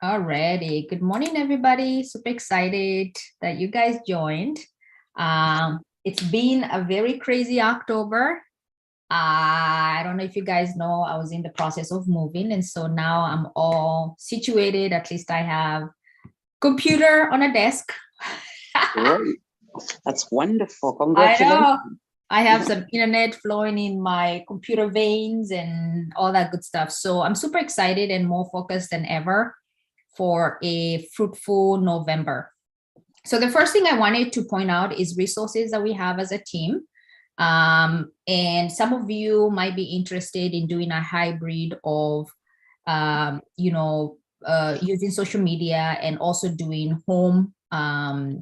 Alrighty. Good morning, everybody. Super excited that you guys joined. It's been a very crazy October. I don't know if you guys know, I was in the process of moving, and so now I'm all situated. At least I have computer on a desk. Great. That's wonderful. I Congratulations. know. I have some internet flowing in my computer veins and all that good stuff. So I'm super excited and more focused than ever for a fruitful November. So the first thing I wanted to point out is resources that we have as a team. And some of you might be interested in doing a hybrid of, using social media and also doing home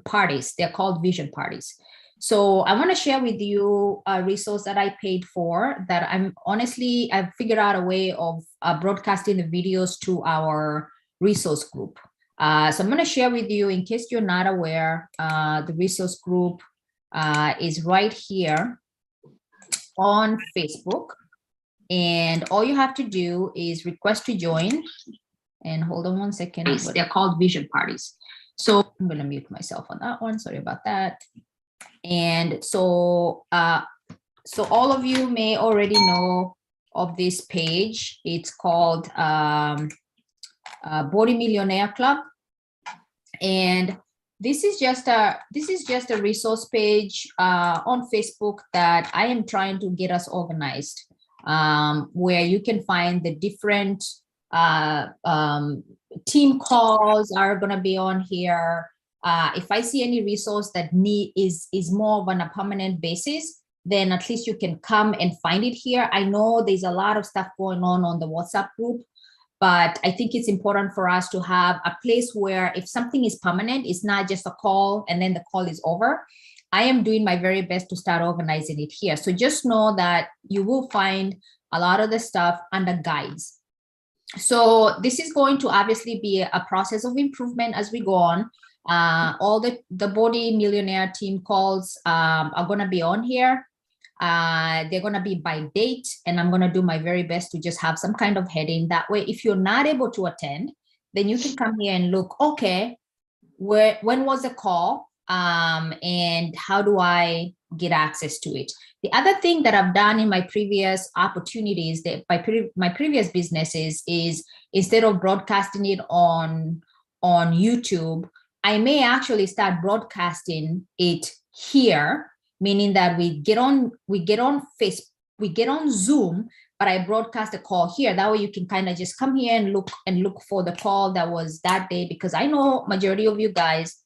parties. They're called vision parties. So I want to share with you a resource that I paid for that I've figured out a way of broadcasting the videos to our resource group. So I'm going to share with you, in case you're not aware, the resource group is right here on Facebook. And all you have to do is request to join. And hold on one second. They're called vision parties. So I'm going to mute myself on that one. Sorry about that. And so, so all of you may already know of this page. It's called Body Millionaire Club. And this is just a resource page on Facebook that I am trying to get us organized, where you can find the different team calls are going to be on here. If I see any resource that is more of on a permanent basis, then at least you can come and find it here. I know there's a lot of stuff going on the WhatsApp group, but I think it's important for us to have a place where if something is permanent, it's not just a call and then the call is over. I am doing my very best to start organizing it here. So just know that you will find a lot of the stuff under guides. So this is going to obviously be a process of improvement as we go on. All the Body Millionaire team calls are going to be on here. They're going to be by date, and I'm going to do my very best to just have some kind of heading. That way, if you're not able to attend, then you can come here and look, okay, when was the call? And how do I get access to it? The other thing that I've done in my previous opportunities, that my previous businesses, is instead of broadcasting it on YouTube, I may actually start broadcasting it here, meaning that we get on Facebook, we get on Zoom, but I broadcast a call here. That way you can kind of just come here and look for the call that was that day, because I know majority of you guys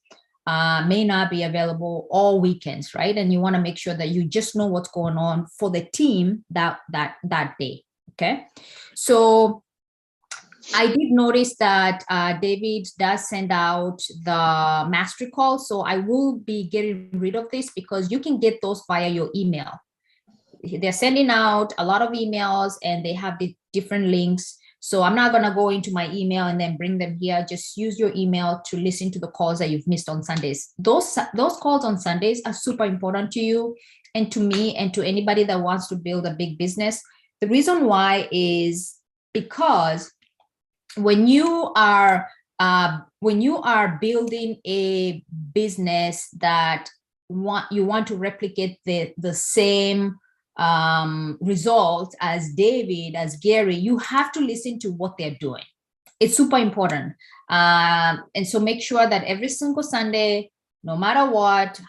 may not be available all weekends, right? And you want to make sure that you just know what's going on for the team that day. Okay, so I did notice that David does send out the mastery call. So I will be getting rid of this, because you can get those via your email. They're sending out a lot of emails and they have the different links. So I'm not going to go into my email and then bring them here. Just use your email to listen to the calls that you've missed on Sundays. Those calls on Sundays are super important to you and to me and to anybody that wants to build a big business. The reason why is because when you are building a business that you want to replicate the same results as David, as Gary, you have to listen to what they're doing. It's super important. And so make sure that every single Sunday, no matter what,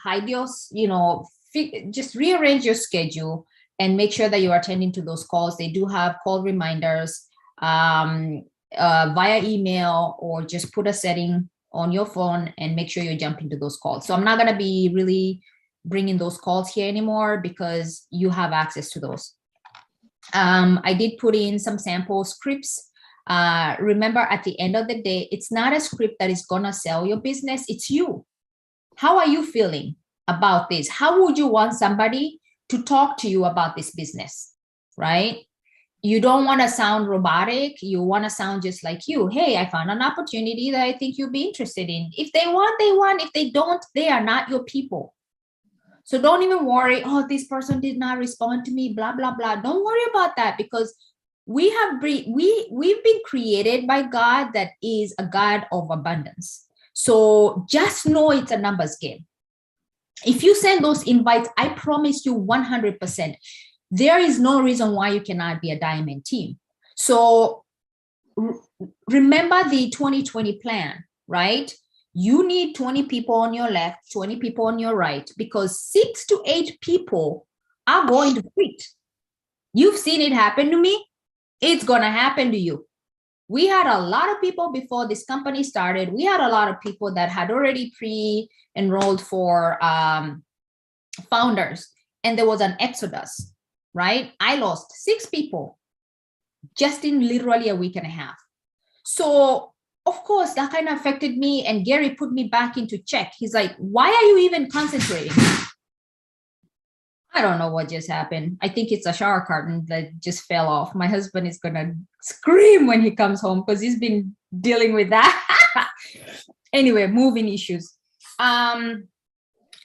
just rearrange your schedule and make sure that you're attending to those calls. They do have call reminders via email, or just put a setting on your phone and make sure you're jumping to those calls. So I'm not going to be really bringing those calls here anymore, because you have access to those. I did put in some sample scripts. Remember, at the end of the day, it's not a script that is going to sell your business. It's you. How are you feeling about this? How would you want somebody to talk to you about this business, right? You don't want to sound robotic. You want to sound just like you. Hey, I found an opportunity that I think you'll be interested in. If they want, they want. If they don't, they are not your people. So don't even worry, oh, this person did not respond to me, blah, blah, blah. Don't worry about that, because we've been created by God that is a God of abundance. So just know it's a numbers game. If you send those invites, I promise you 100%, there is no reason why you cannot be a diamond team. So remember the 2020 plan, right? You need 20 people on your left, 20 people on your right, because 6 to 8 people are going to quit. You've seen it happen to me. It's going to happen to you. We had a lot of people before this company started. We had a lot of people that had already pre-enrolled for founders, and there was an exodus, right? I lost 6 people just in literally a week and a half. So of course that kind of affected me, and Gary put me back into check. He's like, why are you even concentrating? I don't know what just happened. I think it's a shower curtain that just fell off. My husband is gonna scream when he comes home because he's been dealing with that. Anyway, moving issues.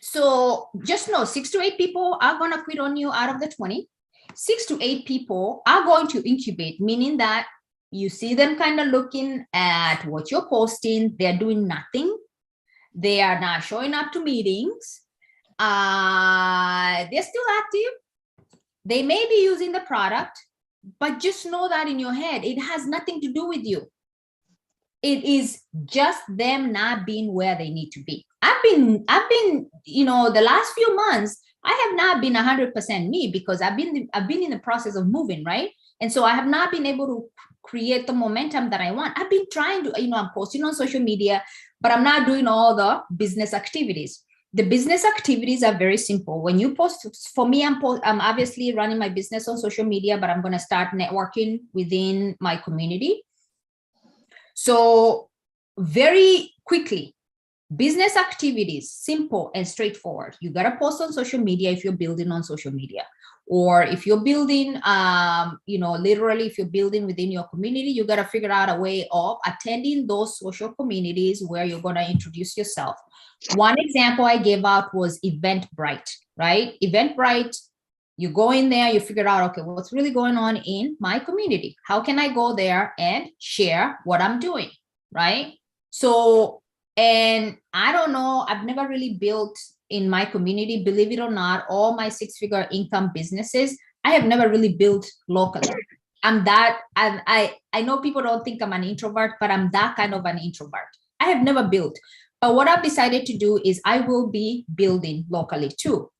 So just know 6 to 8 people are gonna quit on you out of the 20. 6 to 8 people are going to incubate, meaning that you see them kind of looking at what you're posting. They're doing nothing. They are not showing up to meetings. They're still active. They may be using the product, but just know that in your head, it has nothing to do with you. It is just them not being where they need to be. I've been, the last few months, I have not been 100% me because I've been in the process of moving, right? And so I have not been able to create the momentum that I want. I've been trying to, I'm posting on social media, but I'm not doing all the business activities. The business activities are very simple. When you post, for me, I'm obviously running my business on social media, but I'm going to start networking within my community. So very quickly, business activities, simple and straightforward. You got to post on social media if you're building on social media. Or if you're building, literally, if you're building within your community, you got to figure out a way of attending those social communities where you're going to introduce yourself. One example I gave out was Eventbrite, right? Eventbrite, you go in there, you figure out, okay, what's really going on in my community? How can I go there and share what I'm doing, right? So, and I don't know, I've never really built in my community, believe it or not, all my 6-figure income businesses, I have never really built locally. I know people don't think I'm an introvert, but I'm that kind of an introvert. I have never built. But what I've decided to do is I will be building locally too.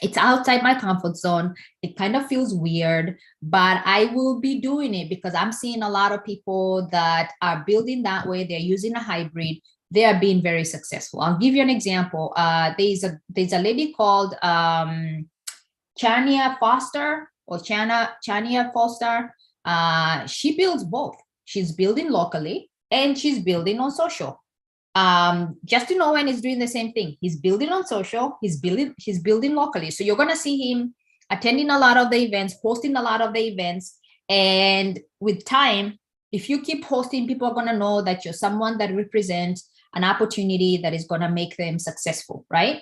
It's outside my comfort zone. It kind of feels weird, but I will be doing it because I'm seeing a lot of people that are building that way. They're using a hybrid. They are being very successful. I'll give you an example. There's a lady called Chania Foster or Chania Foster. She builds both. She's building locally and she's building on social. Justin Owen is doing the same thing. He's building on social. He's building locally. So you're gonna see him attending a lot of the events, hosting a lot of the events, and with time, if you keep hosting, people are gonna know that you're someone that represents an opportunity that is gonna make them successful, right?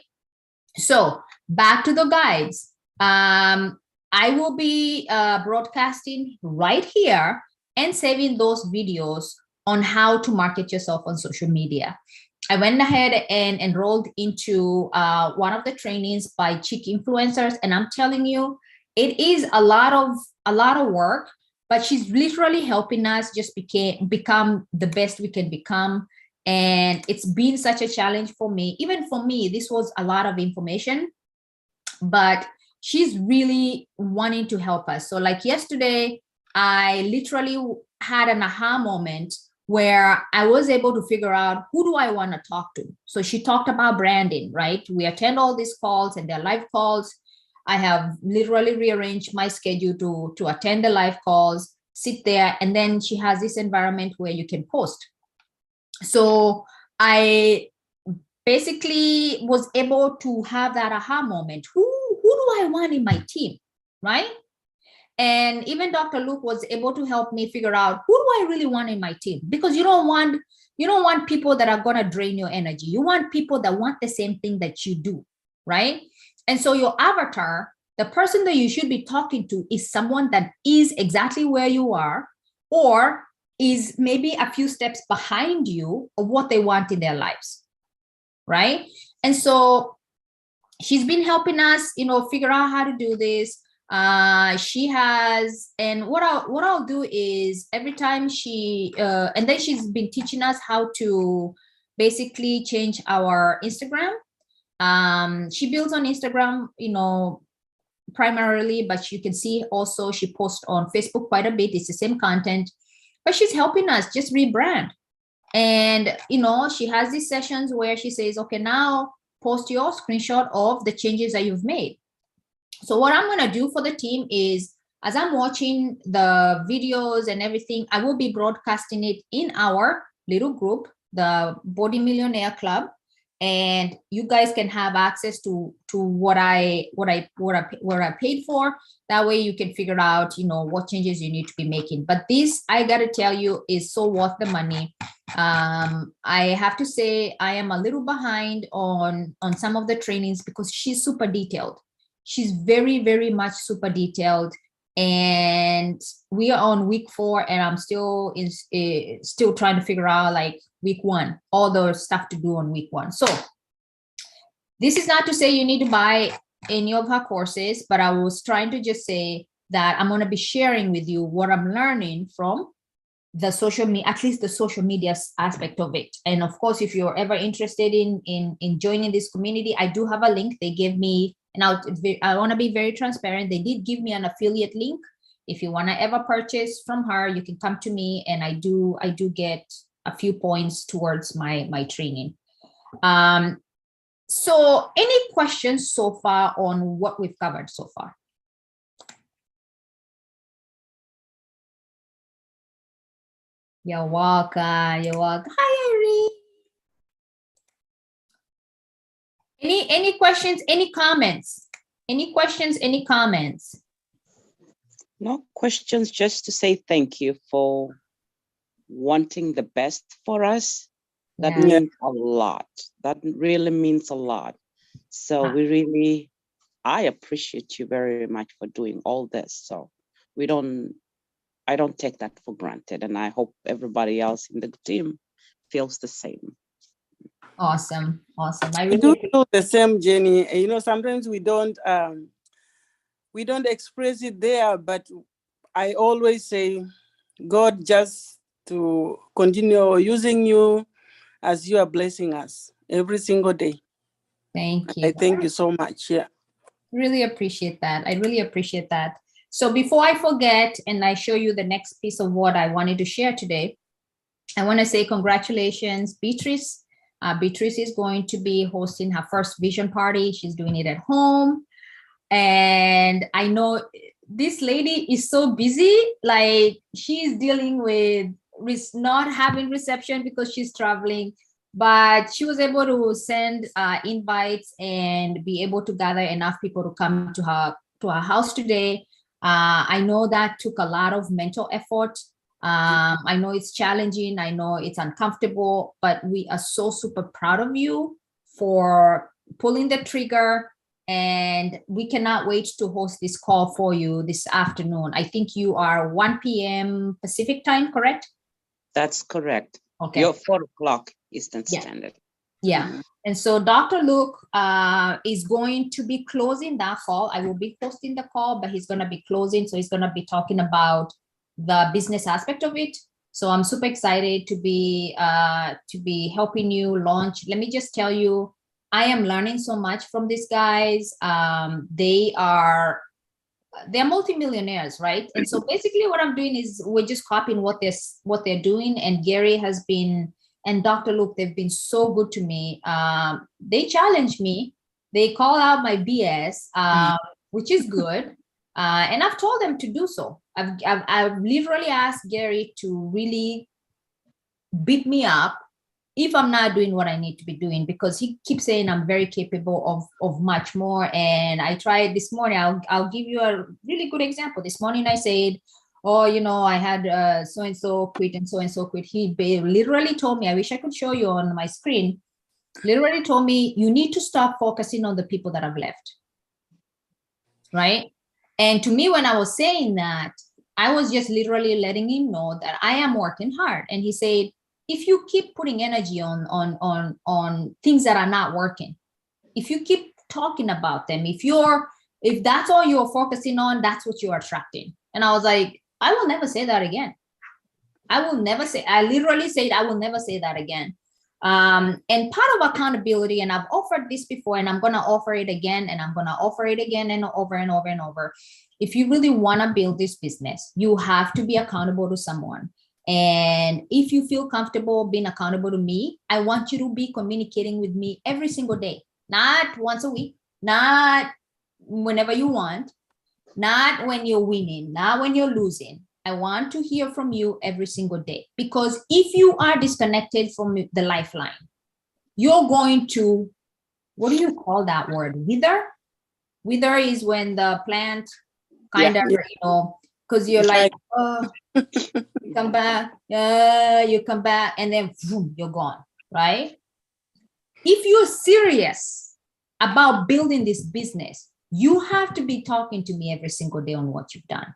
So back to the guides. I will be broadcasting right here and saving those videos on how to market yourself on social media. I went ahead and enrolled into one of the trainings by Chic Influencers, and I'm telling you, it is a lot of work, but she's literally helping us just become the best we can become. And it's been such a challenge for me. Even for me, this was a lot of information, but she's really wanting to help us. So like yesterday, I literally had an aha moment where I was able to figure out who do I want to talk to. So she talked about branding, right? We attend all these calls and they're live calls. I have literally rearranged my schedule to attend the live calls, sit there, and then she has this environment where you can post. So I basically was able to have that aha moment. Who do I want in my team, right? And even Dr. Luke was able to help me figure out who do I really want in my team, because you don't want people that are going to drain your energy. You want people that want the same thing that you do, right? And so your avatar the person that you should be talking to is someone that is exactly where you are, or is maybe a few steps behind you of what they want in their lives, right? And so she's been helping us, figure out how to do this. She has, and what I'll do is every time and then she's been teaching us how to basically change our Instagram. She builds on Instagram, primarily, but you can see also she posts on Facebook quite a bit. It's the same content, but she's helping us just rebrand. And, she has these sessions where she says, okay, now post your screenshot of the changes that you've made. So what I'm going to do for the team is, as I'm watching the videos and everything, I will be broadcasting it in our little group, the Body Millionaire Club, and you guys can have access to what I paid for. That way you can figure out, what changes you need to be making. But this, I got to tell you, is so worth the money. I have to say I am a little behind on some of the trainings because she's super detailed. She's very, very much super detailed. And we are on week 4, and I'm still trying to figure out, like, week 1, all the stuff to do on week 1. So this is not to say you need to buy any of her courses, but I was trying to just say that I'm going to be sharing with you what I'm learning from the social media, at least the social media aspect of it. And of course, if you're ever interested in joining this community, I do have a link they gave me. And I want to be very transparent. They did give me an affiliate link. If you want to ever purchase from her, you can come to me, and I do get a few points towards my training. So any questions so far on what we've covered so far? You're welcome. You're welcome. Hi, Irene. Any questions, any comments? Any questions, any comments? No questions, just to say thank you for wanting the best for us. That means a lot. That really means a lot. So I appreciate you very much for doing all this. So I don't take that for granted. And I hope everybody else in the team feels the same. Awesome. I really do the same, Jenny. Sometimes we don't express it there, but I always say, God, just to continue using you as you are blessing us every single day. Thank you. I thank you so much. Yeah. Really appreciate that. I really appreciate that. So before I forget, and I show you the next piece of what I wanted to share today, I want to say congratulations, Beatrice. Beatrice is going to be hosting her first vision party. She's doing it at home. And I know this lady is so busy, like she's dealing with not having reception because she's traveling, but she was able to send invites and be able to gather enough people to come to her house today. I know that took a lot of mental effort. I know it's challenging. I know it's uncomfortable, but we are so super proud of you for pulling the trigger, and we cannot wait to host this call for you this afternoon. I think you are 1 p.m. Pacific time, correct? That's correct. Okay. You're 4 o'clock Eastern Standard. Yeah. Mm-hmm. And so Dr. Luke is going to be closing that call. I will be hosting the call, but he's going to be closing. So he's going to be talking about the business aspect of it. So I'm super excited to be helping you launch. Let me just tell you, I am learning so much from these guys. They're multimillionaires, right? And so basically what I'm doing is we're just copying what they're doing. And Gary has been, and Dr. Luke, they've been so good to me. They challenge me. They call out my BS, which is good. And I've told them to do so. I've literally asked Gary to really beat me up if I'm not doing what I need to be doing, because he keeps saying I'm very capable of much more. And I tried this morning. I'll give you a really good example. This morning I said, oh, I had so-and-so quit and so-and-so quit. He literally told me, I wish I could show you on my screen, literally told me, you need to stop focusing on the people that have left. right? And to me, when I was saying that, I was just literally letting him know that I am working hard. And he said, if you keep putting energy on things that are not working, if you keep talking about them, if that's all you're focusing on, that's what you're attracting. And I was like, I will never say that again. I literally said, I will never say that again. And part of accountability, and I've offered this before, and I'm going to offer it again, and I'm going to offer it again and over and over and over. If you really want to build this business, you have to be accountable to someone. And if you feel comfortable being accountable to me, I want you to be communicating with me every single day, not once a week, not whenever you want, not when you're winning, not when you're losing. I want to hear from you every single day, because if you are disconnected from the lifeline, you're going to, what do you call that word? Wither? Wither is when the plant kind of, because you're like, oh, you come back, and then boom, you're gone, right? If you're serious about building this business, you have to be talking to me every single day on what you've done.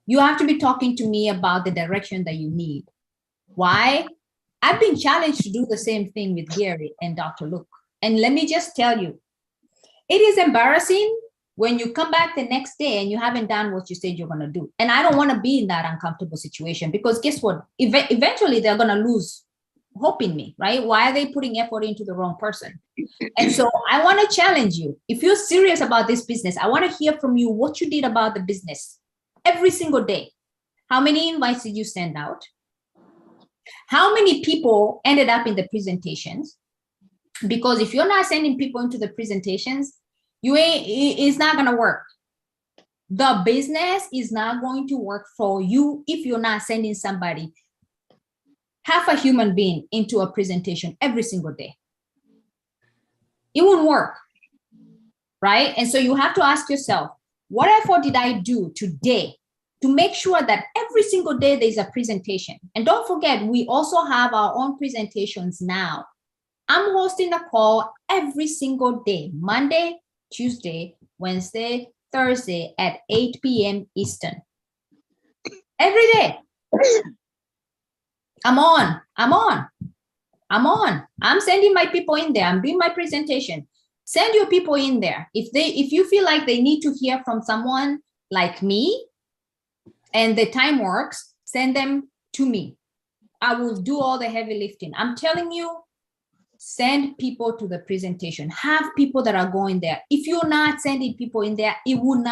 You have to be talking to me about the direction that you need. Why? I've been challenged to do the same thing with Gary and Dr. Luke. And let me just tell you, it is embarrassing when you come back the next day and you haven't done what you said you're going to do. And I don't want to be in that uncomfortable situation, because guess what? Eventually they're going to lose hope in me, right? Why are they putting effort into the wrong person? And so I want to challenge you. If you're serious about this business, I want to hear from you what you did about the business every single day. How many invites did you send out? How many people ended up in the presentations? Because if you're not sending people into the presentations, it's not going to work. The business is not going to work for you if you're not sending somebody, half a human being, into a presentation every single day. It won't work, right? And so you have to ask yourself, what effort did I do today to make sure that every single day there's a presentation? And don't forget, we also have our own presentations now. I'm hosting a call every single day, Monday, Tuesday, Wednesday, Thursday at 8 p.m. Eastern. Every day. I'm on. I'm sending my people in there. I'm doing my presentation. Send your people in there. If you feel like they need to hear from someone like me and the time works, send them to me. I will do all the heavy lifting. I'm telling you, send people to the presentation. Have people that are going there. If you're not sending people in there, it will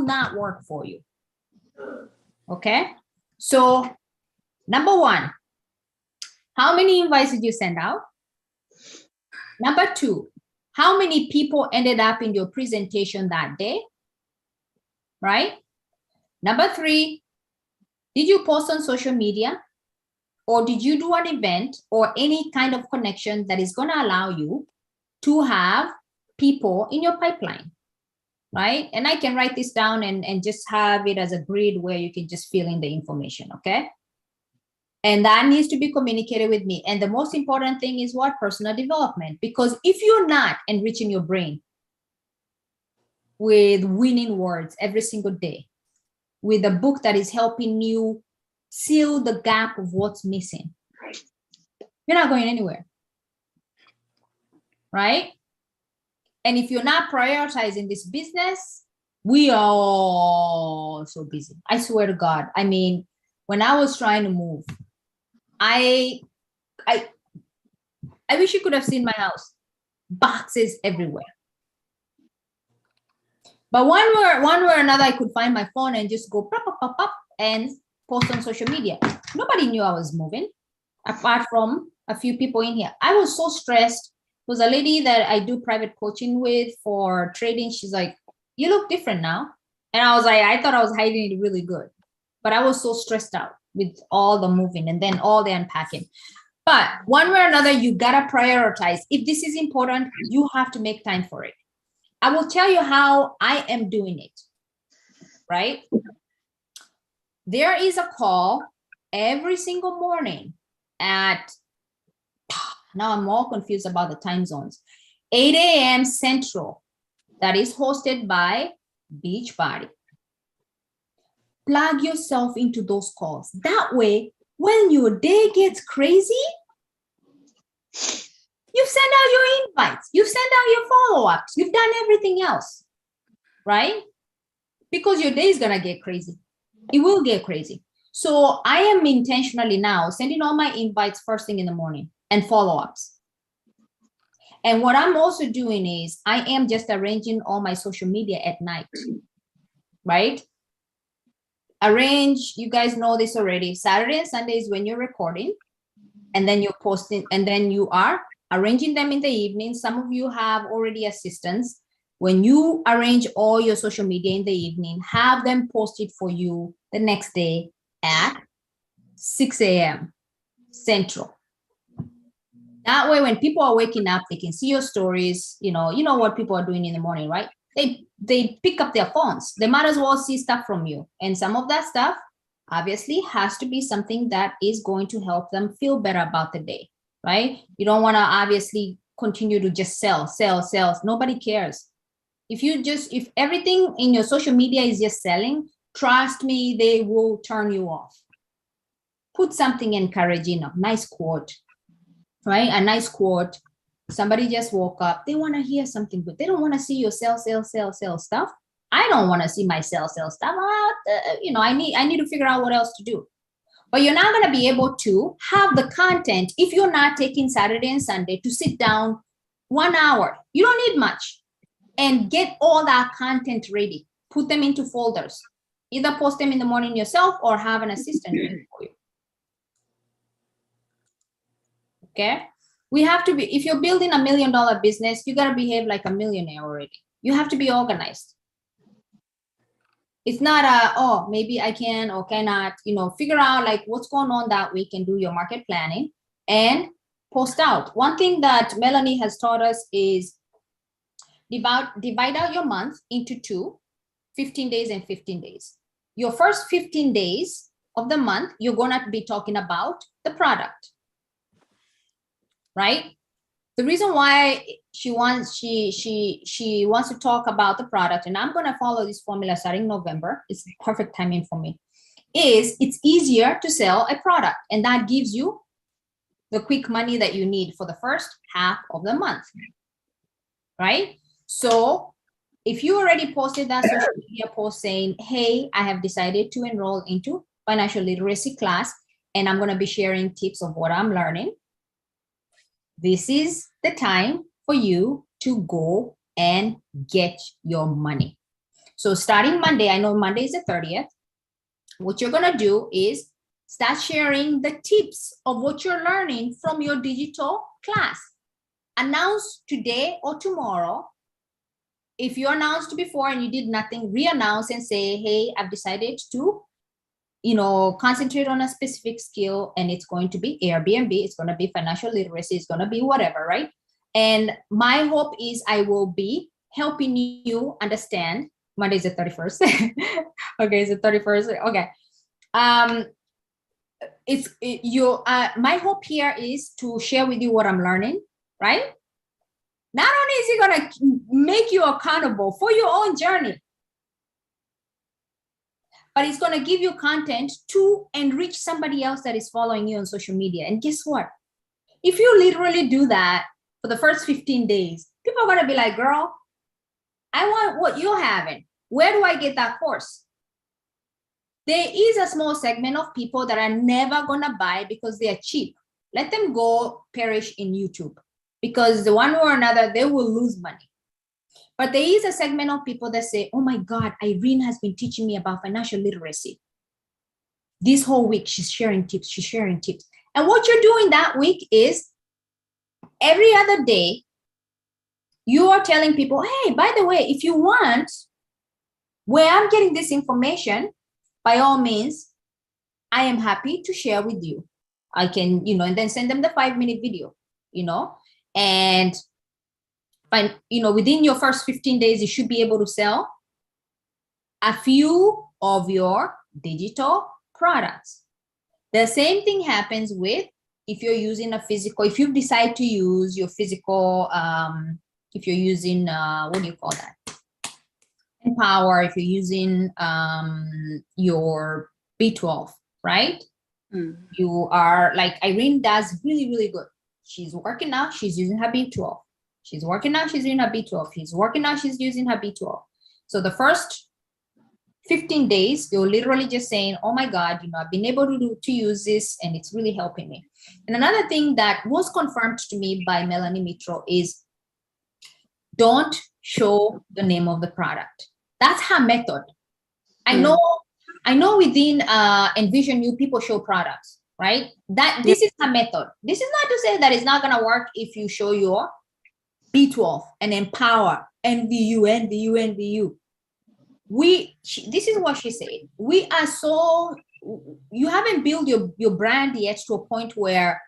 not work for you. Okay? So, number one, how many invites did you send out? Number two, how many people ended up in your presentation that day? Right? Number three, did you post on social media? Or did you do an event or any kind of connection that is going to allow you to have people in your pipeline, right? And I can write this down and just have it as a grid where you can just fill in the information, okay? And that needs to be communicated with me. And the most important thing is what? Personal development. Because if you're not enriching your brain with winning words every single day, with a book that is helping you seal the gap of what's missing, you're not going anywhere, right? And if you're not prioritizing this business, we are all so busy. I swear to God. I mean, when I was trying to move, I wish you could have seen my house. Boxes everywhere. But one way or another, I could find my phone and just go pop, pop, pop, pop, and post on social media. Nobody knew I was moving, apart from a few people in here. I was so stressed. There was a lady that I do private coaching with for trading. She's like, you look different now. And I was like, I thought I was hiding it really good. But I was so stressed out with all the moving and then all the unpacking. But one way or another, you gotta prioritize. If this is important, you have to make time for it. I will tell you how I am doing it, right? There is a call every single morning at, now I'm all confused about the time zones, 8 a.m. Central, that is hosted by Beachbody. Plug yourself into those calls. That way, when your day gets crazy, you've sent out your invites, you've sent out your follow-ups, you've done everything else, right? Because your day is gonna get crazy. It will get crazy. So I am intentionally now sending all my invites first thing in the morning and follow-ups. And what I'm also doing is I am just arranging all my social media at night, right? Arrange, you guys know this already. Saturday and Sunday is when you're recording, and then you're posting, and then you are arranging them in the evening. Some of you have already assistants. When you arrange all your social media in the evening, have them posted for you the next day at 6 a.m. Central. That way, when people are waking up, they can see your stories. You know what people are doing in the morning, right? They pick up their phones. They might as well see stuff from you. And some of that stuff obviously has to be something that is going to help them feel better about the day, right? You don't want to obviously continue to just sell. Nobody cares. If everything in your social media is just selling, trust me, they will turn you off. Put something encouraging, a nice quote, right? A nice quote. Somebody just woke up. They want to hear something good. They don't want to see your sell stuff. I don't want to see my sell stuff. I need to figure out what else to do. But you're not going to be able to have the content if you're not taking Saturday and Sunday to sit down 1 hour. You don't need much. And get all that content ready. Put them into folders. Either post them in the morning yourself or have an assistant do it for you. Okay? We have to be, if you're building $1 million business, you got to behave like a millionaire already. You have to be organized. It's not maybe I can or cannot, figure out like what's going on that week and do your market planning and post out. One thing that Melanie has taught us is divide out your month into 2, 15 days and 15 days. Your first 15 days of the month, you're going to be talking about the product. Right? The reason why she wants to talk about the product, and I'm going to follow this formula starting November, it's perfect timing for me, is it's easier to sell a product, and that gives you the quick money that you need for the first half of the month, right? So if you already posted that social media post saying, hey, I have decided to enroll into financial literacy class, and I'm going to be sharing tips of what I'm learning, this is the time for you to go and get your money. So starting Monday, I know Monday is the 30th. What you're going to do is start sharing the tips of what you're learning from your digital class. Announce today or tomorrow. If you announced before and you did nothing, re-announce and say, hey, I've decided to concentrate on a specific skill, and it's going to be Airbnb, it's going to be financial literacy, it's going to be whatever, right? And my hope is I will be helping you understand. Monday is the 31st. Okay, it's the 31st. Okay. My hope here is to share with you what I'm learning, right? Not only is it going to make you accountable for your own journey, but it's going to give you content to enrich somebody else that is following you on social media. And guess what? If you literally do that for the first 15 days, people are going to be like, girl, I want what you're having. Where do I get that course? There is a small segment of people that are never going to buy because they are cheap. Let them go perish in YouTube, because the one way or another, they will lose money. But there is a segment of people that say, oh my God, Irene has been teaching me about financial literacy. This whole week, she's sharing tips. And what you're doing that week is every other day, you are telling people, hey, by the way, if you want, where I'm getting this information, by all means, I am happy to share with you. I can, and then send them the 5-minute video, and within your first 15 days, you should be able to sell a few of your digital products. The same thing happens with if you're using a physical, if you decide to use your physical, if you're using, what do you call that? Empower, if you're using your B12, right? You are like Irene does really, really good. She's working now, she's using her B12. She's working now, she's using her B12. She's working now, she's using her B12. So the first 15 days, you're literally just saying, oh my God, I've been able to use this and it's really helping me. And another thing that was confirmed to me by Melanie Mitro is don't show the name of the product. That's her method. I know within Envision You, people show products, right? This is her method. This is not to say that it's not going to work if you show your B12 and Empower, NVU. This is what she said. We are so, you haven't built your brand yet to a point where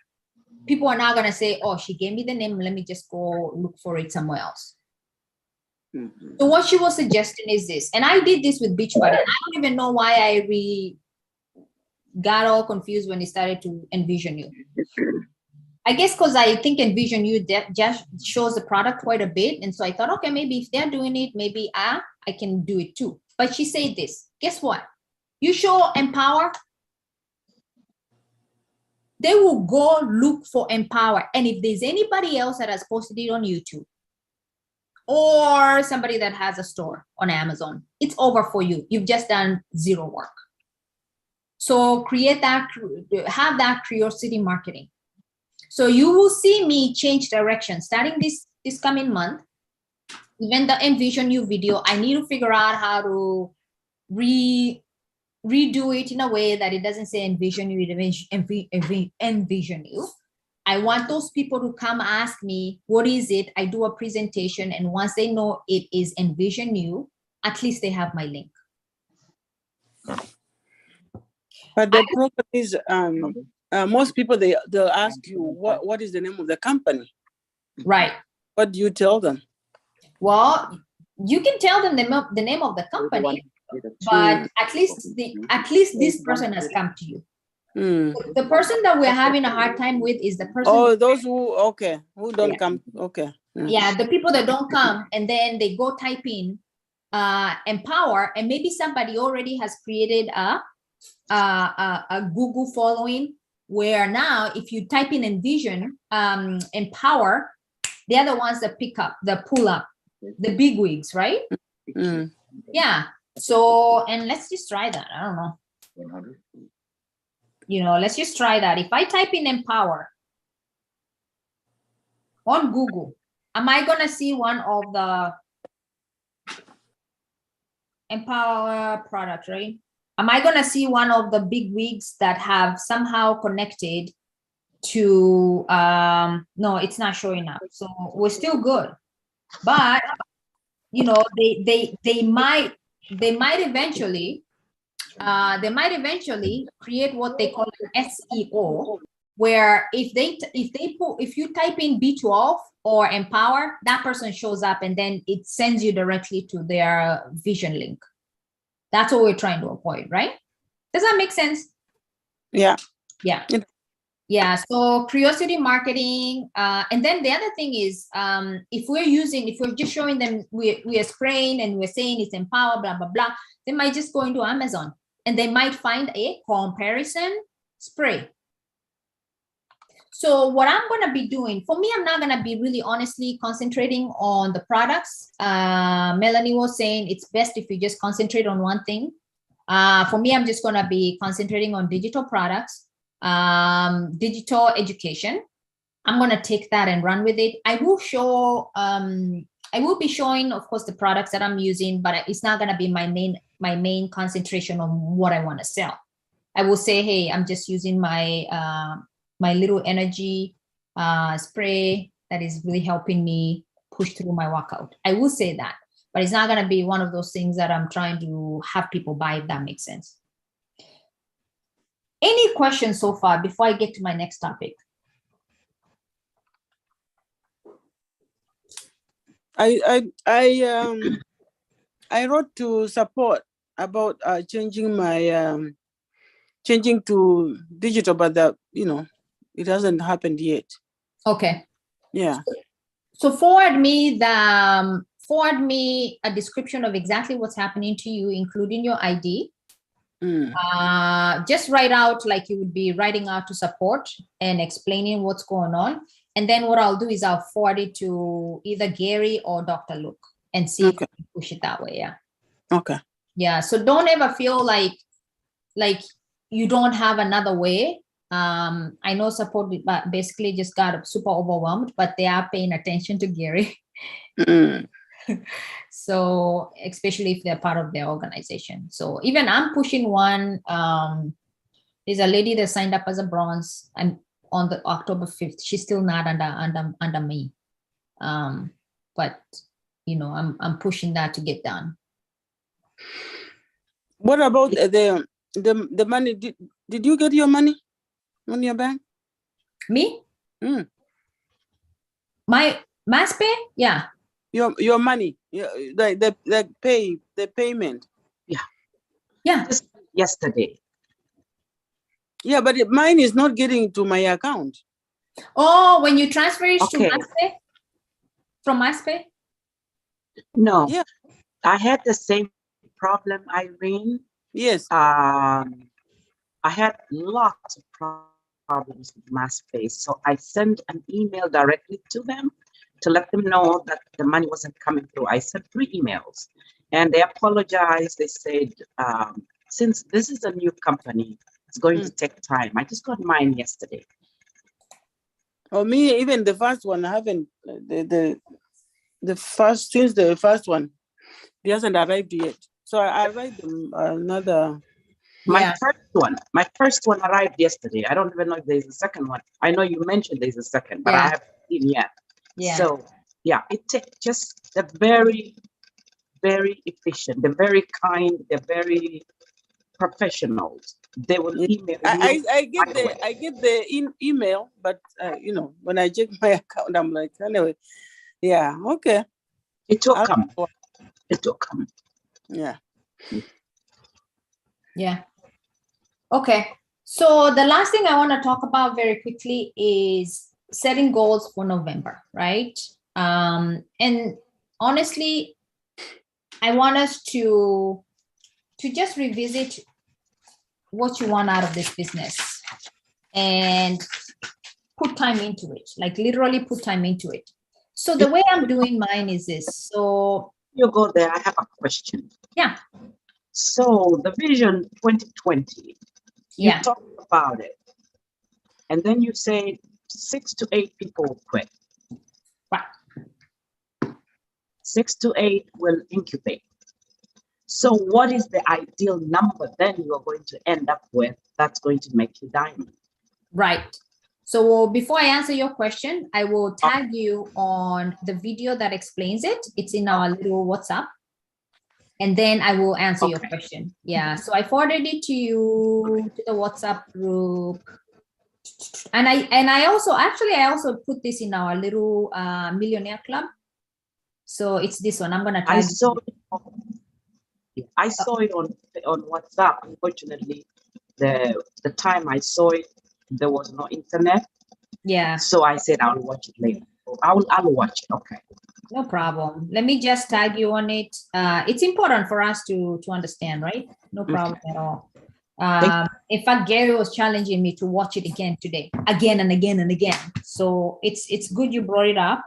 people are not going to say, oh, she gave me the name, let me just go look for it somewhere else. So what she was suggesting is this, and I did this with Beachbody. I don't even know why I got all confused when it started to Envision You. I guess because I think Envision You just shows the product quite a bit. And so I thought, okay, maybe if they're doing it, maybe I can do it too. But she said this, guess what? You show Empower, they will go look for Empower. And if there's anybody else that has posted it on YouTube, or somebody that has a store on Amazon, it's over for you. You've just done zero work. So create that, have that curiosity marketing. So you will see me change direction starting this coming month. Even the Envision You video, I need to figure out how to redo it in a way that it doesn't say Envision You, it Envision You. I want those people to come ask me, what is it? I do a presentation, and once they know it is Envision You, at least they have my link. But the problem is, most people, they'll ask you, what is the name of the company? Right. What do you tell them? Well, you can tell them the name of the company, but at least this person has come to you. The person that we're having a hard time with is the person. Oh, those who don't come. Okay. Yeah, the people that don't come, and then they go type in Empower, and maybe somebody already has created a Google following, where now if you type in Envision Empower, they're the ones that pick up, the pull up, the big wigs, right? Yeah. So, and let's just try that. I don't know. 100. Let's just try that. If I type in Empower on Google, am I going to see one of the Empower products, right? Am I going to see one of the big wigs that have somehow connected to, no, it's not showing up. So we're still good. But, they might eventually, create what they call SEO, where if you type in B12 or Empower, that person shows up, and then it sends you directly to their Vision link. That's what we're trying to avoid, right? Does that make sense? Yeah. Yeah. So curiosity marketing, and then the other thing is, if we're just showing them we are spraying and we're saying it's Empower, blah blah blah, they might just go into Amazon and they might find a comparison spray. So what I'm going to be doing, for me, I'm not going to be really honestly concentrating on the products. Melanie was saying it's best if you just concentrate on one thing. For me, I'm just going to be concentrating on digital products, digital education. I'm going to take that and run with it. I will be showing, of course, the products that I'm using, but it's not going to be my main concentration on what I want to sell. I will say, hey, I'm just using my little energy spray that is really helping me push through my workout. I will say that, but it's not going to be one of those things that I'm trying to have people buy, if that makes sense. Any questions so far before I get to my next topic? I wrote to support about changing to digital, but it hasn't happened yet. Okay. Yeah. So forward me the forward me a description of exactly what's happening to you, including your ID. Just write out like you would be writing out to support and explaining what's going on. And then what I'll do is I'll forward it to either Gary or Dr. Luke and see if we can push it that way. Yeah. Okay. Yeah. So don't ever feel like you don't have another way. I know support basically just got super overwhelmed, but they are paying attention to Gary. So especially if they're part of their organization. So even I'm pushing one. There's a lady that signed up as a bronze and on the October 5th. She's still not under me. But you know, I'm pushing that to get done. What about the money? Did you get your money on your bank? Me? My MassPay? Yeah. Your money, the payment. Yeah. Just yesterday. Yeah, but mine is not getting to my account. Oh, when you transfer it to Okay. MassPay? From MassPay? No. Yeah. I had the same problem, Irene. Yes. I had lots of problems with MassPay. So I sent an email directly to them to let them know that the money wasn't coming through. I sent 3 emails and they apologized. They said, since this is a new company, it's going to take time. I just got mine yesterday. Oh, me, even the first one, I haven't, the first, since the first one, it hasn't arrived yet. So I write them another. My first one arrived yesterday. I don't even know if there's a second one. I know you mentioned there's a second, but I haven't seen yet. Yeah. So yeah, it takes just a very, very efficient. They're very kind. They're very professionals. They will email you. I get the email, but you know, when I check my account, I'm like, anyway, yeah, okay. It will come. It will come. Yeah. Yeah. Okay. So the last thing I want to talk about very quickly is setting goals for November, right? And honestly, I want us to just revisit what you want out of this business and put time into it, like literally put time into it. So the way I'm doing mine is this. So you go there. I have a question. Yeah. So the Vision 2020, you talked about it, and then you say 6 to 8 people will quit. Right. 6 to 8 will incubate. So what is the ideal number then you are going to end up with that's going to make you diamond? Right. So before I answer your question, I will tag you on the video that explains it. It's in our little WhatsApp. And then I will answer your question. Yeah. So I forwarded it to you to the WhatsApp group. And I also put this in our little millionaire club. So it's this one. I'm gonna tag I saw it on WhatsApp. Unfortunately, the time I saw it, there was no internet. Yeah. So I said I'll watch it later. I'll watch it. Okay. No problem. Let me just tag you on it. It's important for us to understand, right? No problem at all. In fact, Gary was challenging me to watch it again today, again and again and again. So it's good you brought it up.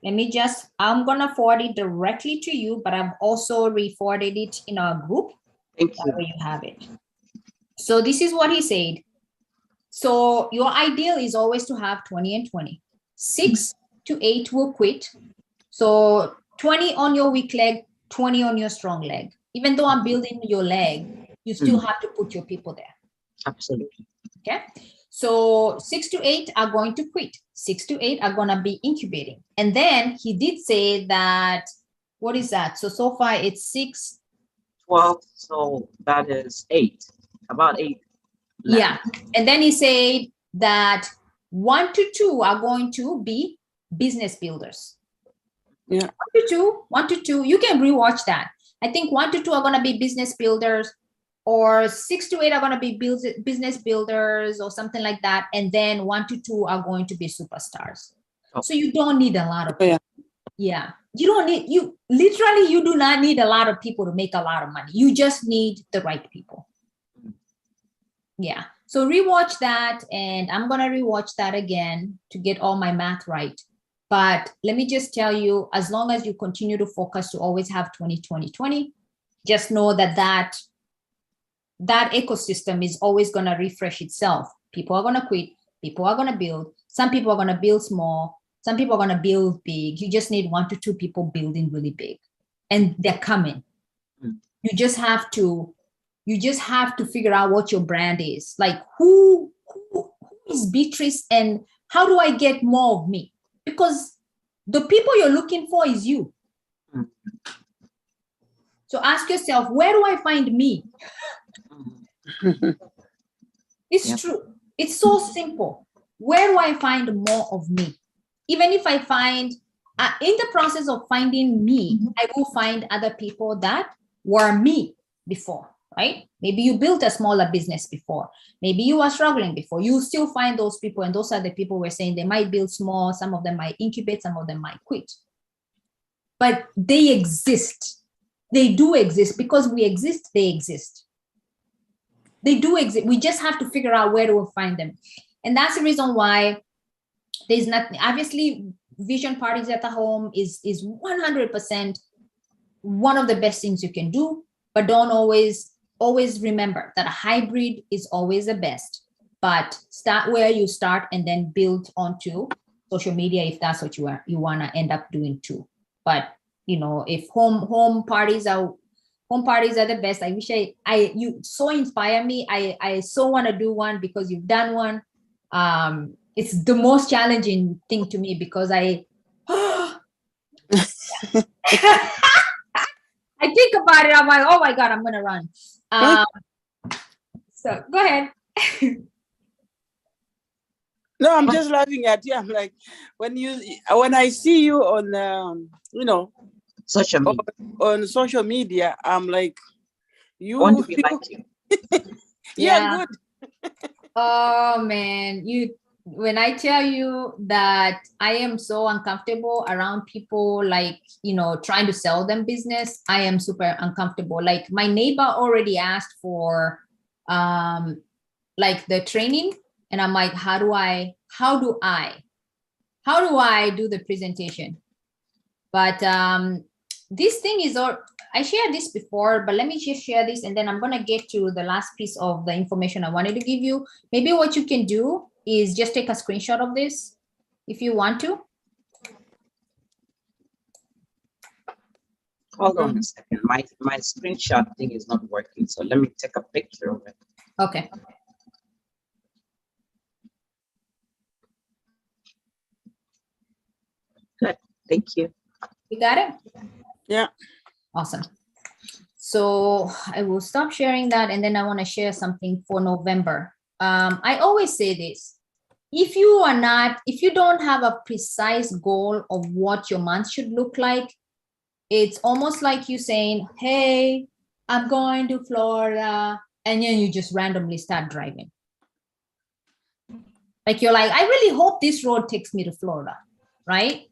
I'm gonna forward it directly to you, but I've also re-forwarded it in our group. Thank you. That way you have it. So this is what he said. So your ideal is always to have 20 and 20. 6 to 8 will quit. So 20 on your weak leg, 20 on your strong leg. Even though I'm building your leg, you still have to put your people there. Absolutely. Okay. So 6 to 8 are going to quit. 6 to 8 are going to be incubating. And then he did say that, what is that? So far it's 6. 12. So that is 8. About 8. Left. Yeah. And then he said that 1 to 2 are going to be business builders. Yeah. 1 to 2. You can rewatch that. I think 1 to 2 are going to be business builders, or 6 to 8 are going to be business builders or something like that. And then 1 to 2 are going to be superstars. So you don't need a lot of people. Yeah. you don't need, you literally, you do not need a lot of people to make a lot of money. You just need the right people. Yeah. So rewatch that, and I'm going to rewatch that again to get all my math right. But let me just tell you, as long as you continue to focus to always have 20-20-20, just know that that ecosystem is always going to refresh itself. People are going to quit. People are going to build. Some people are going to build small. Some people are going to build big. You just need 1 to 2 people building really big, and they're coming. You just have to figure out what your brand is. Like, who is Beatrice, and how do I get more of me? Because the people you're looking for is you. So ask yourself, where do I find me? It's true. It's so simple. Where do I find more of me? Even if I find, in the process of finding me, I will find other people that were me before, right? Maybe you built a smaller business before. Maybe you were struggling before. You still find those people, and those are the people we're saying they might build small. Some of them might incubate, some of them might quit. But they exist. They do exist. Because we exist, they exist. They do exist. We just have to figure out where to find them. And that's the reason why there's nothing, obviously, vision parties at the home is 100% one of the best things you can do, but don't always remember that a hybrid is always the best. But start where you start and then build onto social media if that's what you want to end up doing too. But you know, if home parties are the best. I wish you so inspire me. I so want to do one because you've done one. It's the most challenging thing to me because I think about it. I'm like, oh my God, I'm gonna run. So go ahead. No, I'm just laughing at you. I'm like, when I see you on, Social media. on social media, I'm like, you want to be like you. Yeah, good. Oh man, when I tell you that I am so uncomfortable around people, like, trying to sell them business, I am super uncomfortable. Like, my neighbor already asked for like the training, and I'm like, how do I do the presentation? But this thing is, I shared this before, but let me just share this, and then I'm gonna get to the last piece of the information I wanted to give you. Maybe what you can do is just take a screenshot of this if you want to. Hold on a second. My screenshot thing is not working, so let me take a picture of it. Okay. Good. Thank you. You got it? Yeah. Awesome. So I will stop sharing that, and then I want to share something for November. I always say this: if you don't have a precise goal of what your month should look like, it's almost like you saying, hey, I'm going to Florida, and then you just randomly start driving. Like, you're like, I really hope this road takes me to Florida, right?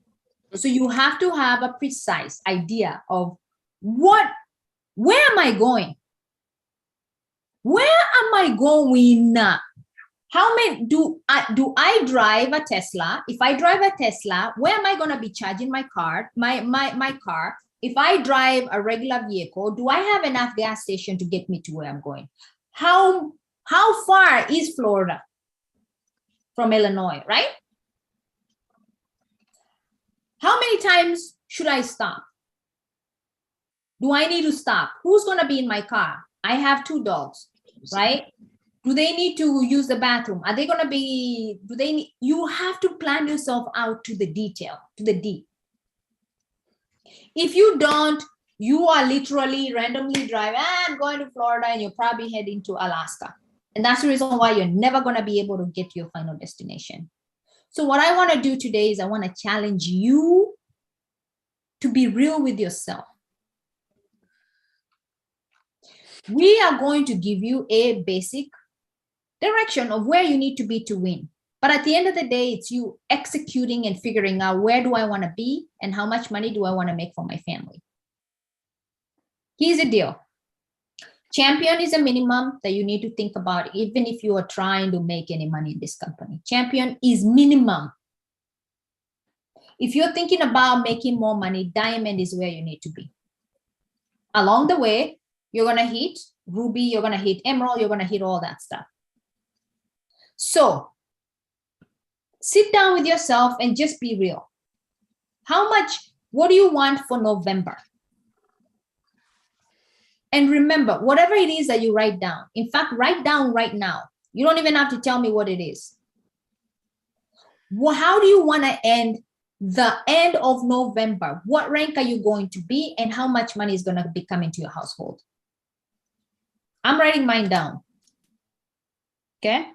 So you have to have a precise idea of where am I going? Where am I going? How many do I drive a Tesla? If I drive a Tesla, where am I going to be charging my car? My car. If I drive a regular vehicle, do I have enough gas station to get me to where I'm going? How far is Florida from Illinois, right? How many times should I stop? Do I need to stop? Who's going to be in my car? I have 2 dogs, right? Do they need to use the bathroom? Are they going to be, you have to plan yourself out to the detail, to the D. If you don't, you are literally randomly driving, I'm going to Florida, and you're probably heading to Alaska. And that's the reason why you're never going to be able to get to your final destination. So what I want to do today is I want to challenge you to be real with yourself. We are going to give you a basic direction of where you need to be to win. But at the end of the day, it's you executing and figuring out where do I want to be and how much money do I want to make for my family. Here's the deal. Champion is a minimum that you need to think about, even if you are trying to make any money in this company. Champion is minimum. If you're thinking about making more money, diamond is where you need to be. Along the way, you're going to hit ruby, you're going to hit emerald, you're going to hit all that stuff. So sit down with yourself and just be real. What do you want for November? And remember, whatever it is that you write down, in fact, write down right now. You don't even have to tell me what it is. Well, how do you want to end the end of November? What rank are you going to be and how much money is going to be coming to your household? I'm writing mine down. Okay.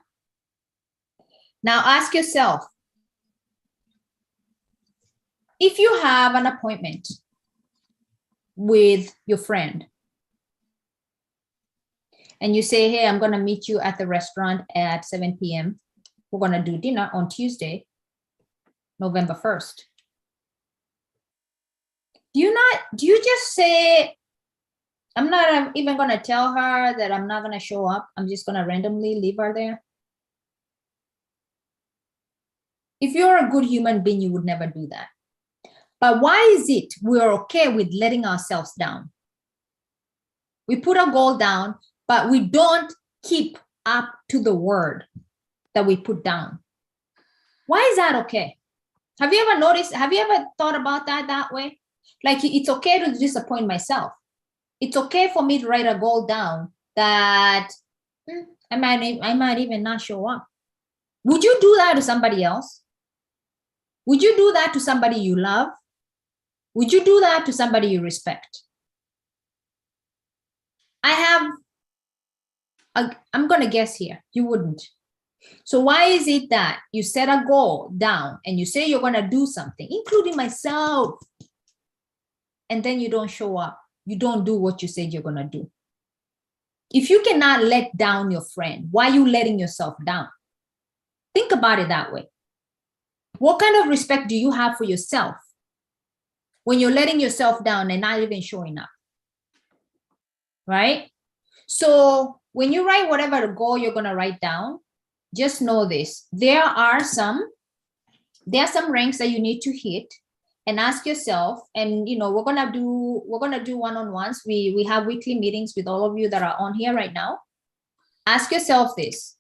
Now ask yourself, if you have an appointment with your friend, and you say, hey, I'm going to meet you at the restaurant at 7 p.m. We're going to do dinner on Tuesday, November 1st. Do you just say, I'm not even going to tell her that I'm not going to show up. I'm just going to randomly leave her there. If you're a good human being, you would never do that. But why is it we're okay with letting ourselves down? We put a goal down, but we don't keep up to the word that we put down. Why is that okay? Have you ever noticed, have you ever thought about that way? Like, it's okay to disappoint myself. It's okay for me to write a goal down that I might even not show up. Would you do that to somebody else? Would you do that to somebody you love? Would you do that to somebody you respect? I'm going to guess here, you wouldn't. So why is it that you set a goal down and you say you're going to do something, including myself, and then you don't show up? You don't do what you said you're going to do. If you cannot let down your friend, why are you letting yourself down? Think about it that way. What kind of respect do you have for yourself when you're letting yourself down and not even showing up? Right? So when you write whatever goal you're going to write down, just know this. There are some ranks that you need to hit, and ask yourself, and we're gonna do one-on-ones. We have weekly meetings with all of you that are on here right now. Ask yourself this: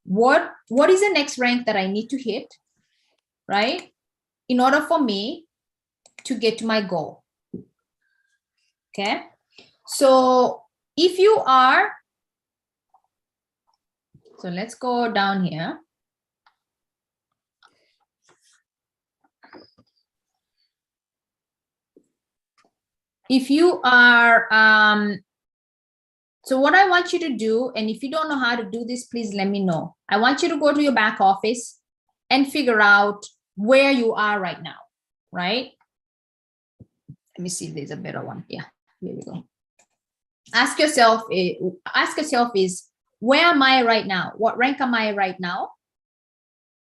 what is the next rank that I need to hit, right, in order for me to get to my goal? Okay, so if you are, so let's go down here. If you are, so what I want you to do, and if you don't know how to do this, please let me know. I want you to go to your back office and figure out where you are right now, right? Let me see if there's a better one. Yeah, here we go. Ask yourself is, where am I right now? What rank am I right now?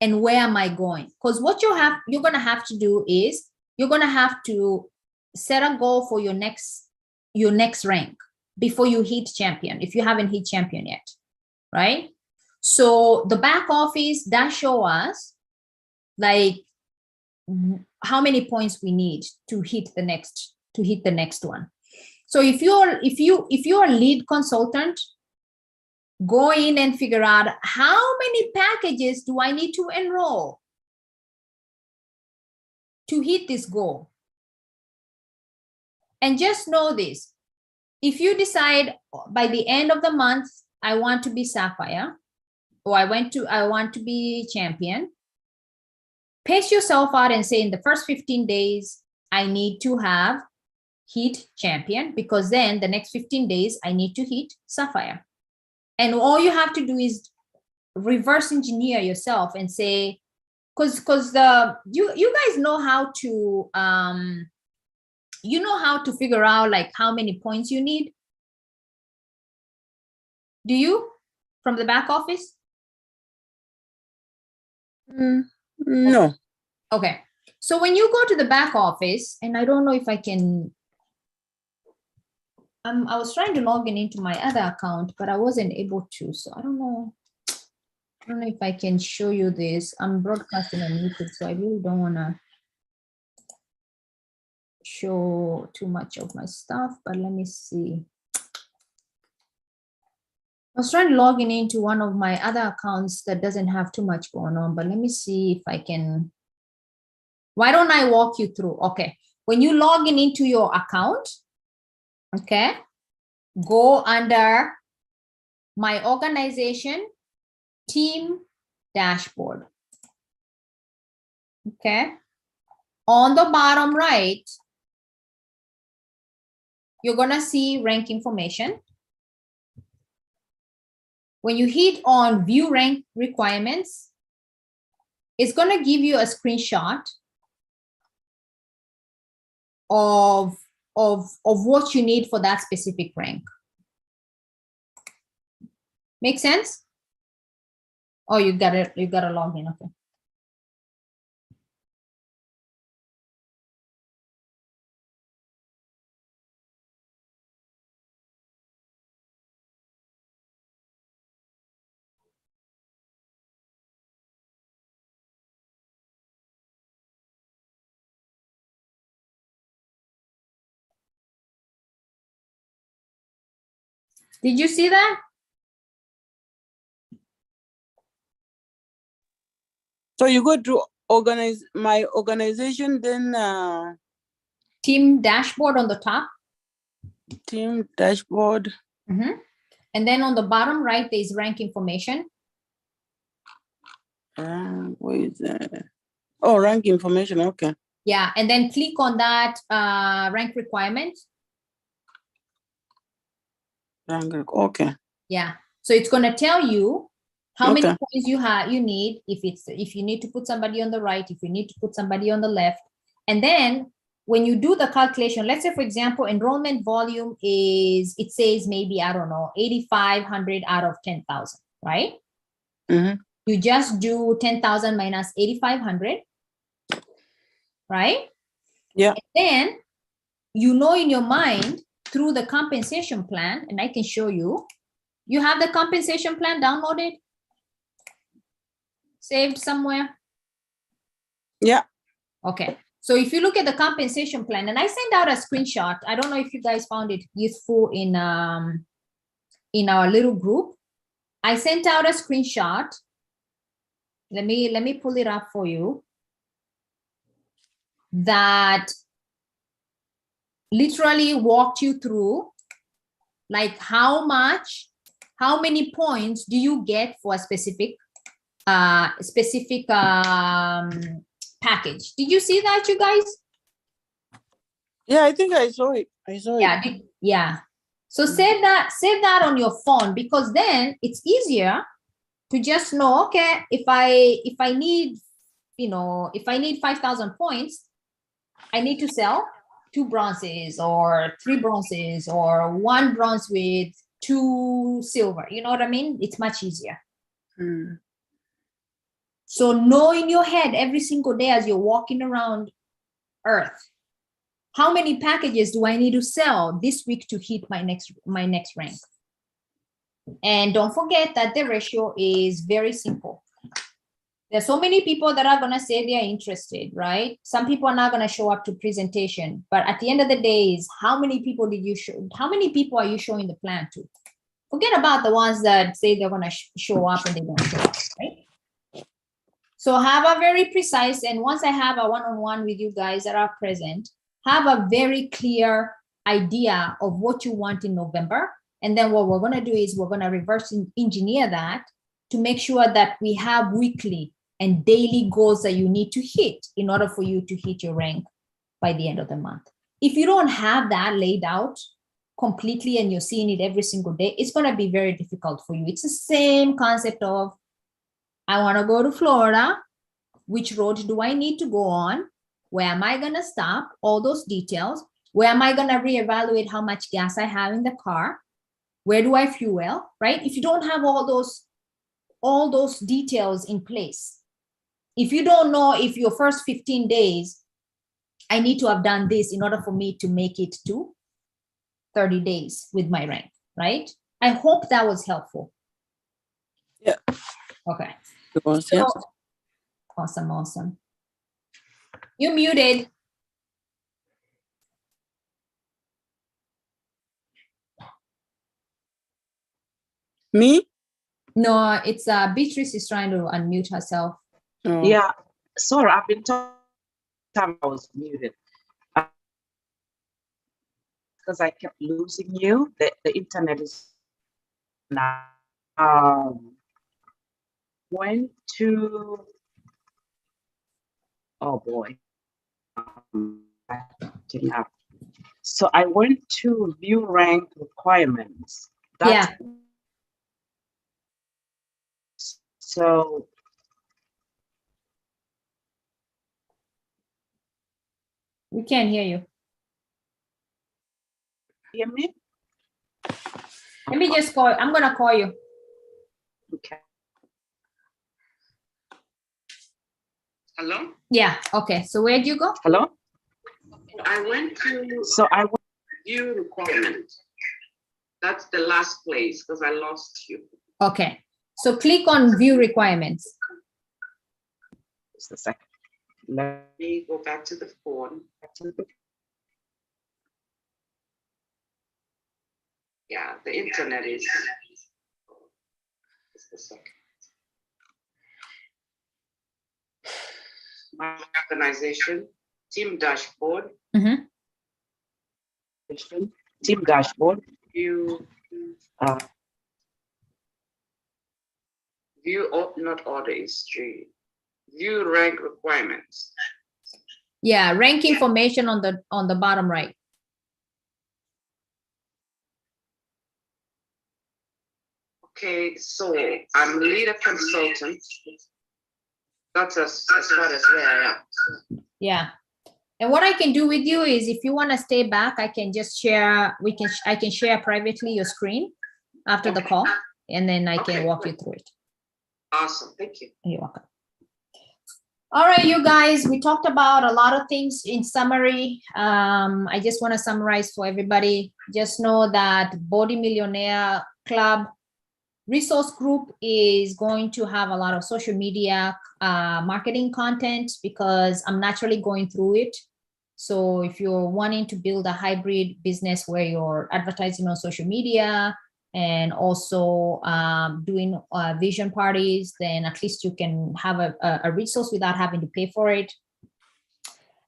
And where am I going? Because what you're going to have to do is, you're going to have to set a goal for your next rank before you hit champion, if you haven't hit champion yet, right? So the back office does show us like how many points we need to hit the next one. So if you're a lead consultant, go in and figure out how many packages do I need to enroll to hit this goal. And just know this: if you decide by the end of the month, I want to be Sapphire, or I want to be champion, pace yourself out and say, in the first 15 days, I need to have hit champion, because then the next 15 days, I need to hit Sapphire. And all you have to do is reverse engineer yourself and say, because you guys know how to, you know how to figure out like how many points you need? Do you? From the back office? No. Okay. So when you go to the back office, and I don't know if I can, I was trying to log in into my other account, but I wasn't able to. So I don't know. I don't know if I can show you this. I'm broadcasting on YouTube, so I really don't want to show too much of my stuff, but let me see. I was trying to log in into one of my other accounts that doesn't have too much going on, but let me see if I can. Why don't I walk you through? Okay. When you log in into your account, okay, go under my organization team dashboard. Okay. On the bottom right, you're going to see rank information. When you hit on view rank requirements, it's going to give you a screenshot of what you need for that specific rank. Make sense? Oh, you got to log in. Okay. Did you see that? So you go to organize my organization, then Team dashboard on the top. team dashboard. Mm-hmm. And then on the bottom right, there's rank information. Where is that? Oh, rank information. Okay. Yeah, and then click on that rank requirement. Rank. Okay. Yeah, so it's going to tell you how many Okay. points you need, if you need to put somebody on the right, if you need to put somebody on the left. And then when you do the calculation, let's say, for example, enrollment volume is, it says maybe, I don't know, 8,500 out of 10,000, right? Mm-hmm. You just do 10,000 minus 8,500, right? Yeah. And then you know in your mind through the compensation plan, and I can show you, you have the compensation plan downloaded, saved somewhere? Yeah. Okay. So if you look at the compensation plan, and I sent out a screenshot, I don't know if you guys found it useful in our little group. I sent out a screenshot. Let me pull it up for you. That literally walked you through like how many points do you get for a specific package. Did you see that, you guys? Yeah, I think I saw it. Yeah, yeah. So save that on your phone, because then it's easier to just know, okay, if I need 5,000 points, I need to sell 2 bronzes or 3 bronzes or 1 bronze with 2 silver. You know what I mean? It's much easier. Mm. So know in your head every single day as you're walking around Earth, how many packages do I need to sell this week to hit my next rank? And don't forget that the ratio is very simple. There's so many people that are going to say they're interested, right? Some people are not going to show up to presentation, but at the end of the day is how many people did you show? How many people are you showing the plan to? Forget about the ones that say they're going to show up and they don't show up, right? So have a very precise, and once I have a one-on-one with you guys that are present, have a very clear idea of what you want in November. And then what we're going to do is we're going to reverse engineer that to make sure that we have weekly and daily goals that you need to hit in order for you to hit your rank by the end of the month. If you don't have that laid out completely and you're seeing it every single day, it's going to be very difficult for you. It's the same concept of, I want to go to Florida. Which road do I need to go on? Where am I going to stop? All those details. Where am I going to reevaluate how much gas I have in the car? Where do I fuel, right? If you don't have all those details in place, if you don't know if your first 15 days, I need to have done this in order for me to make it to 30 days with my rank, right? I hope that was helpful. Yeah. Okay. It was, yeah. So, awesome, awesome. You muted. Me? No, it's Beatrice is trying to unmute herself. Oh. Yeah, sorry, I've been talking. I was muted because I kept losing you. The internet is now. Went to. Oh boy. Acting up. So I went to view rank requirements. Yeah. So We can't hear you. hear me? Let me just call. I'm gonna call you. Okay. Hello? Yeah. Okay. So where'd you go? Hello? I went to view requirements. That's the last place because I lost you. Okay. So click on view requirements. Just a second. Let me go back to the phone. Yeah, the internet is. Just a second. My organization, team dashboard. Mhm. Team dashboard. View, not order history. View rank requirements. Yeah, rank information on the bottom right. Okay, so I'm leader consultant. That's as far as where I am. Yeah. And what I can do with you is if you want to stay back, I can just share, I can share privately your screen after the call, and then I can walk you through it. Awesome, thank you. You're welcome. All right, you guys, we talked about a lot of things in summary. I just want to summarize for everybody. Just know that Body Millionaire Club resource group is going to have a lot of social media marketing content because I'm naturally going through it. So if you're wanting to build a hybrid business where you're advertising on social media and also doing vision parties, then at least you can have a resource without having to pay for it.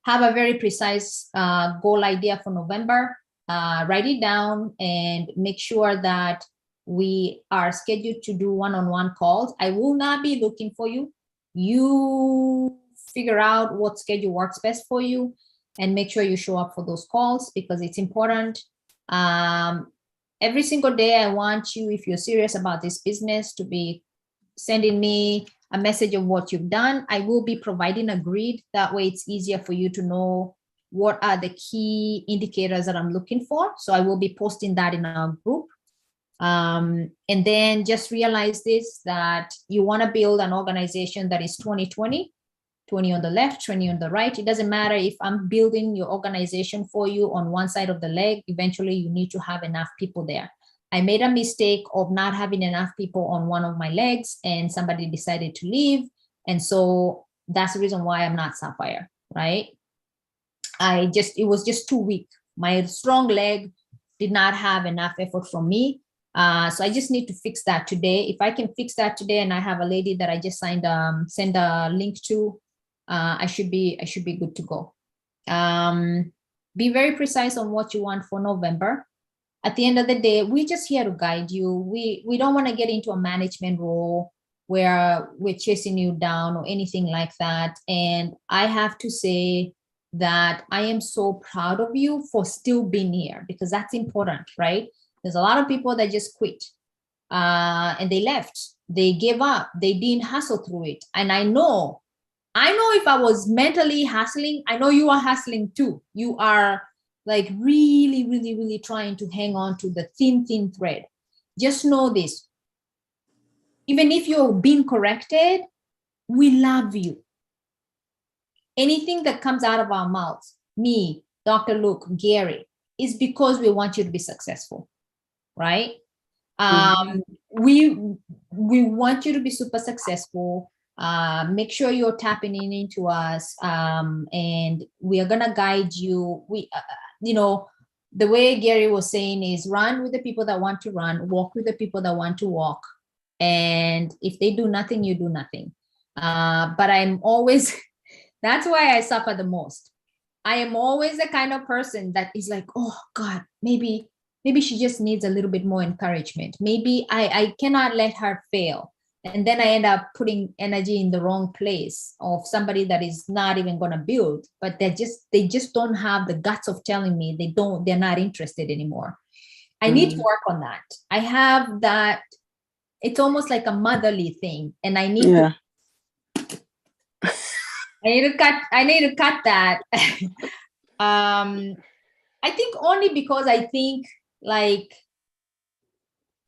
Have a very precise goal idea for November. Write it down and make sure that we are scheduled to do one-on-one calls. I will not be looking for you. You figure out what schedule works best for you and make sure you show up for those calls because it's important. Every single day, I want you, if you're serious about this business, to be sending me a message of what you've done. I will be providing a grid. That way it's easier for you to know what are the key indicators that I'm looking for. So I will be posting that in our group. And then just realize this, that you want to build an organization that is 20-20, 20 on the left, 20 on the right. It doesn't matter if I'm building your organization for you on one side of the leg. Eventually you need to have enough people there. I made a mistake of not having enough people on one of my legs and somebody decided to leave. And so that's the reason why I'm not Sapphire, right? It was just too weak. My strong leg did not have enough effort from me. So I just need to fix that today. If I can fix that today and I have a lady that I just send a link to, I should be good to go. Be very precise on what you want for November. At the end of the day, we're just here to guide you. We don't want to get into a management role where we're chasing you down or anything like that. And I have to say that I am so proud of you for still being here because that's important, right? There's a lot of people that just quit and they left. They gave up. They didn't hustle through it. And I know if I was mentally hustling, I know you are hustling too. You are like really, really, really trying to hang on to the thin thread. Just know this. Even if you're being corrected, we love you. anything that comes out of our mouths, me, Dr. Luke, Gary, is because we want you to be successful, right? We want you to be super successful. Make sure you're tapping into us, and we are gonna guide you. The way Gary was saying is run with the people that want to run, walk with the people that want to walk, and if they do nothing, you do nothing. But I'm always that's why I suffer the most. I am always the kind of person that is like, oh God, maybe she just needs a little bit more encouragement. Maybe I cannot let her fail. And then I end up putting energy in the wrong place of somebody that is not even going to build, but they just don't have the guts of telling me they're not interested anymore. I need to work on that. I have that. It's almost like a motherly thing. And I need I need to cut that. I think only because I think like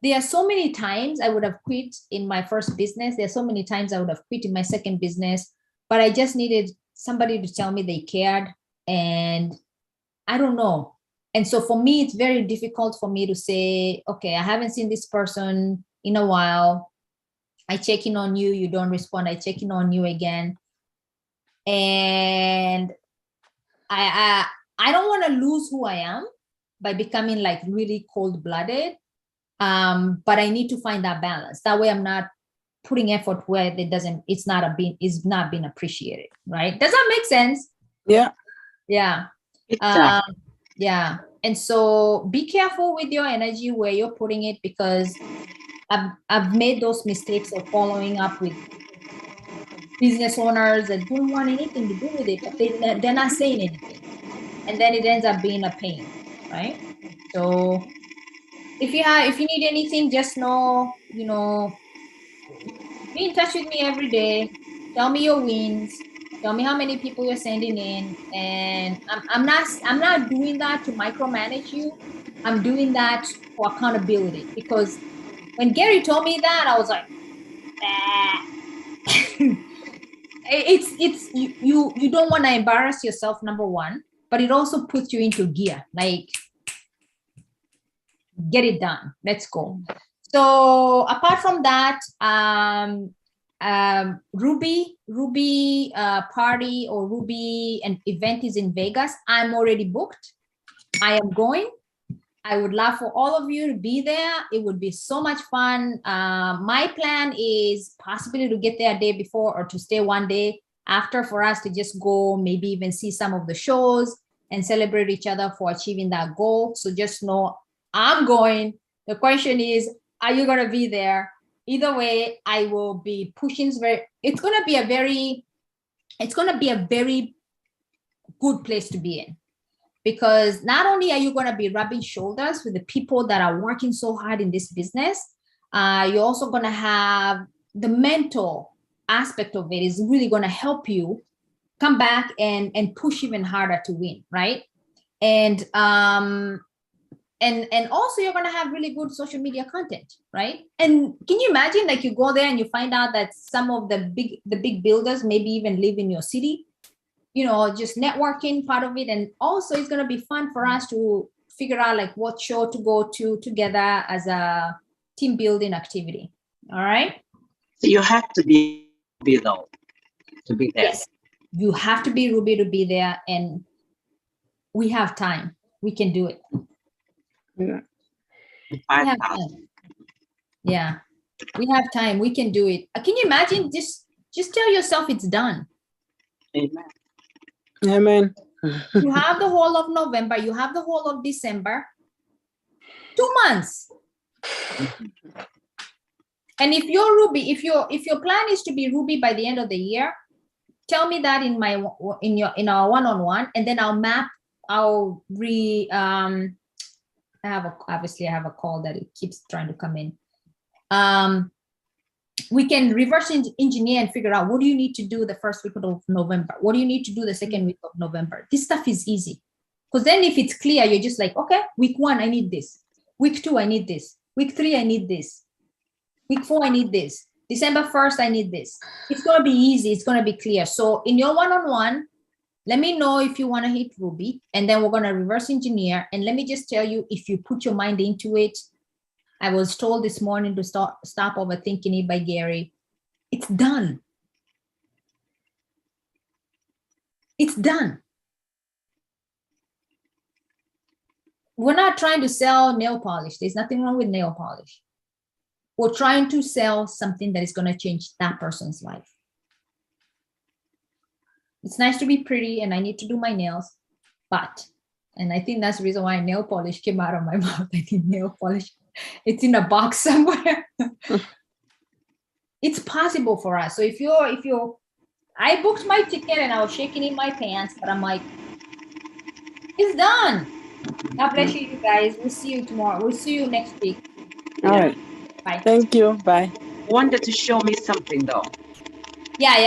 there are so many times I would have quit in my first business. There are so many times I would have quit in my second business, but I just needed somebody to tell me they cared, and I don't know. And so for me, it's very difficult for me to say, okay, I haven't seen this person in a while. I check in on you, you don't respond. I check in on you again. And I don't want to lose who I am by becoming like really cold-blooded. But I need to find that balance. That way I'm not putting effort where it's not being appreciated, right? Does that make sense? Yeah. Yeah. Exactly. Yeah. And so be careful with your energy where you're putting it, because I've made those mistakes of following up with business owners that don't want anything to do with it, but they're not saying anything. And then it ends up being a pain, right? So if you need anything, just know, be in touch with me every day. Tell me your wins. Tell me how many people you're sending in. And I'm not doing that to micromanage you. I'm doing that for accountability, because when Gary told me that, I was like, it's you don't want to embarrass yourself, number one, but it also puts you into gear, like get it done, let's go. So apart from that, Ruby party or Ruby and event is in Vegas. I'm already booked. I am going. I would love for all of you to be there. It would be so much fun. My plan is possibly to get there a day before or to stay one day after, for us to just go, maybe even see some of the shows and celebrate each other for achieving that goal. So just know I'm going. The question is, are you going to be there? Either way, I will be pushing. It's going to be a very good place to be in. Because not only are you going to be rubbing shoulders with the people that are working so hard in this business, you're also going to have the mental aspect of it is really going to help you come back and push even harder to win, right? And also you're going to have really good social media content, right? And can you imagine, like, you go there and you find out that some of the big builders maybe even live in your city? Just networking part of it. And also it's going to be fun for us to figure out like what show to go to together as a team building activity. All right. So you have to be though to be there. Yes, you have to be Ruby to be there, and we have time. We can do it. Yeah. We have time. Yeah, we have time. We can do it. Can you imagine? Just tell yourself it's done. Amen. Amen. You have the whole of November. You have the whole of December. 2 months. And if you're Ruby, if your plan is to be Ruby by the end of the year, tell me that in our one-on-one, and then I have a call that it keeps trying to come in. We can reverse engineer and figure out what do you need to do the first week of November? What do you need to do the second week of November? This stuff is easy. Because then if it's clear, you're just like, okay, week 1, I need this. Week 2, I need this. Week 3, I need this. Week 4, I need this. December 1st, I need this. It's going to be easy. It's going to be clear. So in your one-on-one, Let me know if you want to hit Ruby, and then we're going to reverse engineer. And let me just tell you, if you put your mind into it, I was told this morning to stop overthinking it by Gary. It's done. It's done. We're not trying to sell nail polish. There's nothing wrong with nail polish. We're trying to sell something that is going to change that person's life. It's nice to be pretty and I need to do my nails, but, and I think that's the reason why nail polish came out of my mouth. I think nail polish, it's in a box somewhere. It's possible for us. So if you're, I booked my ticket and I was shaking in my pants, but I'm like, it's done. God bless you guys. We'll see you tomorrow. We'll see you next week. All right. Bye. Thank you. Bye. Wanted to show me something though. Yeah.